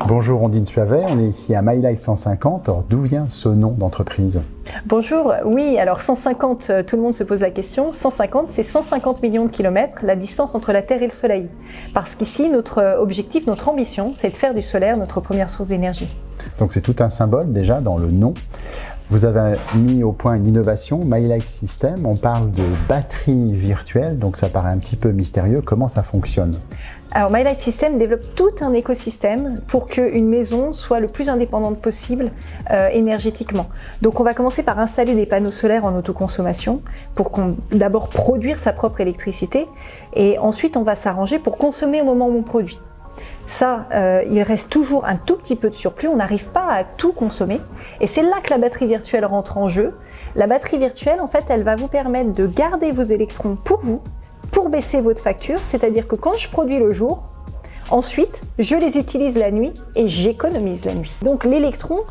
Bonjour Ondine Suavet, on est ici à MyLife 150. Alors d'où vient ce nom d'entreprise? Bonjour, oui, alors 150, tout le monde se pose la question. 150, c'est 150 millions de kilomètres, la distance entre la Terre et le Soleil. Parce qu'ici, notre objectif, notre ambition, c'est de faire du solaire notre première source d'énergie. Donc c'est tout un symbole déjà dans le nom. Vous avez mis au point une innovation, MyLife System. On parle de batterie virtuelle, donc ça paraît un petit peu mystérieux. Comment ça fonctionne? Alors MyLife System développe tout un écosystème pour qu'une maison soit le plus indépendante possible énergétiquement. Donc on va commencer par installer des panneaux solaires en autoconsommation pour d'abord produire sa propre électricité et ensuite on va s'arranger pour consommer au moment où on produit. Ça, il reste toujours un tout petit peu de surplus, on n'arrive pas à tout consommer et c'est là que la batterie virtuelle rentre en jeu. La batterie virtuelle, en fait, elle va vous permettre de garder vos électrons pour vous, pour baisser votre facture, c'est-à-dire que quand je produis le jour, ensuite, je les utilise la nuit et j'économise la nuit. Donc l'électron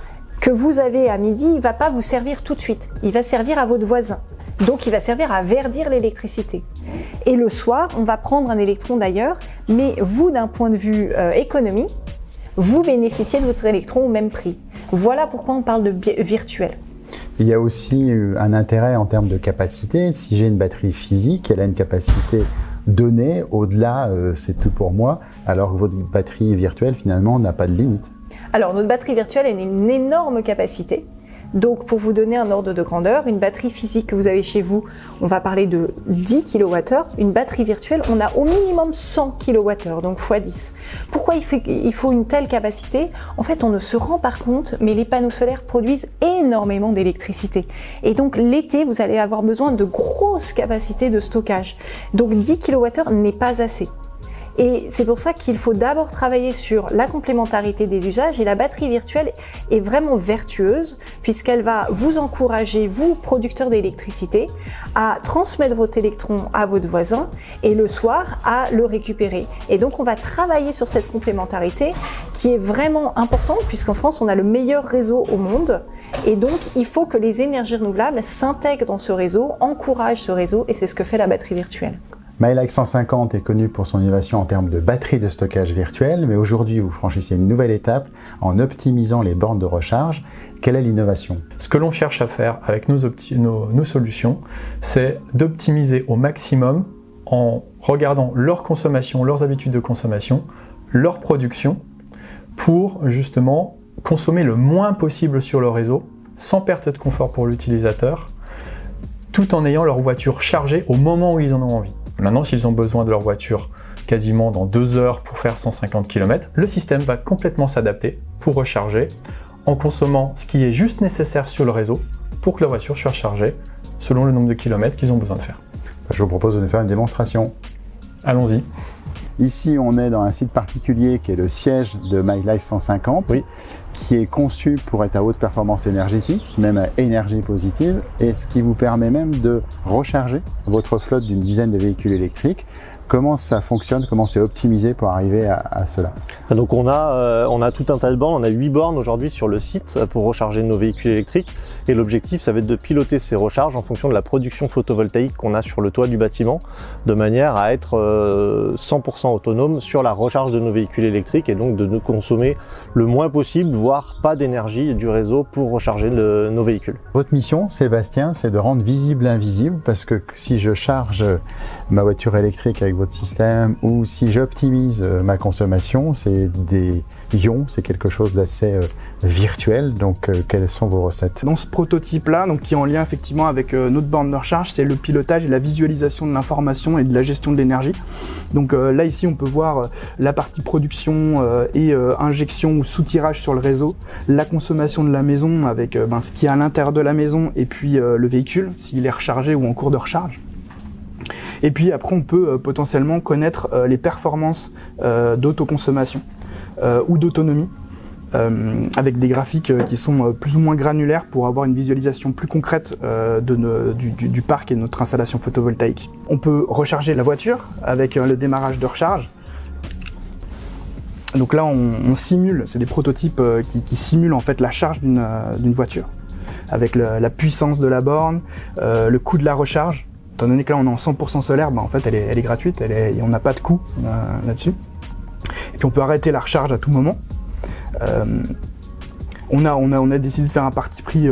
que vous avez à midi, il ne va pas vous servir tout de suite, il va servir à votre voisin. Donc il va servir à verdir l'électricité. Et le soir, on va prendre un électron d'ailleurs, mais vous, d'un point de vue économie, vous bénéficiez de votre électron au même prix. Voilà pourquoi on parle de virtuel. Il y a aussi un intérêt en termes de capacité. Si j'ai une batterie physique, elle a une capacité donnée. Au-delà, c'est plus pour moi, alors que votre batterie virtuelle, finalement, n'a pas de limite. Alors, notre batterie virtuelle a une énorme capacité. Donc, pour vous donner un ordre de grandeur, une batterie physique que vous avez chez vous, on va parler de 10 kWh. Une batterie virtuelle, on a au minimum 100 kWh, donc x 10. Pourquoi il faut une telle capacité? En fait, on ne se rend pas compte, mais les panneaux solaires produisent énormément d'électricité. Et donc, l'été, vous allez avoir besoin de grosses capacités de stockage. Donc, 10 kWh n'est pas assez. Et c'est pour ça qu'il faut d'abord travailler sur la complémentarité des usages et la batterie virtuelle est vraiment vertueuse puisqu'elle va vous encourager, vous, producteurs d'électricité, à transmettre votre électron à votre voisin et le soir à le récupérer. Et donc on va travailler sur cette complémentarité qui est vraiment importante puisqu'en France on a le meilleur réseau au monde et donc il faut que les énergies renouvelables s'intègrent dans ce réseau, encouragent ce réseau et c'est ce que fait la batterie virtuelle. MyLife 150 est connu pour son innovation en termes de batterie de stockage virtuelle, mais aujourd'hui vous franchissez une nouvelle étape en optimisant les bornes de recharge. Quelle est l'innovation? Ce que l'on cherche à faire avec nos solutions, c'est d'optimiser au maximum en regardant leur consommation, leurs habitudes de consommation, leur production, pour justement consommer le moins possible sur le réseau, sans perte de confort pour l'utilisateur, tout en ayant leur voiture chargée au moment où ils en ont envie. Maintenant, s'ils ont besoin de leur voiture quasiment dans 2 heures pour faire 150 km, le système va complètement s'adapter pour recharger en consommant ce qui est juste nécessaire sur le réseau pour que la voiture soit chargée selon le nombre de kilomètres qu'ils ont besoin de faire. Je vous propose de nous faire une démonstration. Allons-y. Ici, on est dans un site particulier qui est le siège de MyLife 150, oui, qui est conçu pour être à haute performance énergétique, même à énergie positive, et ce qui vous permet même de recharger votre flotte d'une dizaine de véhicules électriques. Comment ça fonctionne? Comment c'est optimisé pour arriver à cela? Donc on a tout un tas de bornes, on a 8 bornes aujourd'hui sur le site pour recharger nos véhicules électriques et l'objectif ça va être de piloter ces recharges en fonction de la production photovoltaïque qu'on a sur le toit du bâtiment de manière à être 100% autonome sur la recharge de nos véhicules électriques et donc de ne consommer le moins possible, voire pas d'énergie du réseau pour recharger nos véhicules. Votre mission, Sébastien, c'est de rendre visible l'invisible parce que si je charge ma voiture électrique avec votre système ou si j'optimise ma consommation, c'est des ions, c'est quelque chose d'assez virtuel. Donc quelles sont vos recettes? Dans ce prototype là, qui est en lien effectivement avec notre borne de recharge, c'est le pilotage et la visualisation de l'information et de la gestion de l'énergie. Donc là ici on peut voir la partie production et injection ou soutirage sur le réseau, la consommation de la maison avec ce qu'il y a à l'intérieur de la maison et puis le véhicule s'il est rechargé ou en cours de recharge. Et puis après on peut potentiellement connaître les performances d'autoconsommation ou d'autonomie avec des graphiques qui sont plus ou moins granulaires pour avoir une visualisation plus concrète du parc et de notre installation photovoltaïque. On peut recharger la voiture avec le démarrage de recharge. Donc là on simule, c'est des prototypes qui simulent en fait la charge d'une voiture avec la puissance de la borne, le coût de la recharge. Étant donné que là on est en 100% solaire, en fait elle est gratuite, on n'a pas de coût là-dessus. Et puis on peut arrêter la recharge à tout moment. On a décidé de faire un parti pris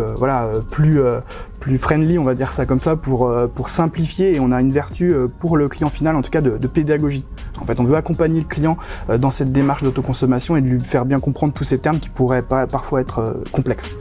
plus friendly, on va dire ça comme ça, pour simplifier, et on a une vertu pour le client final, en tout cas de pédagogie. En fait, on veut accompagner le client dans cette démarche d'autoconsommation et de lui faire bien comprendre tous ces termes qui pourraient parfois être complexes.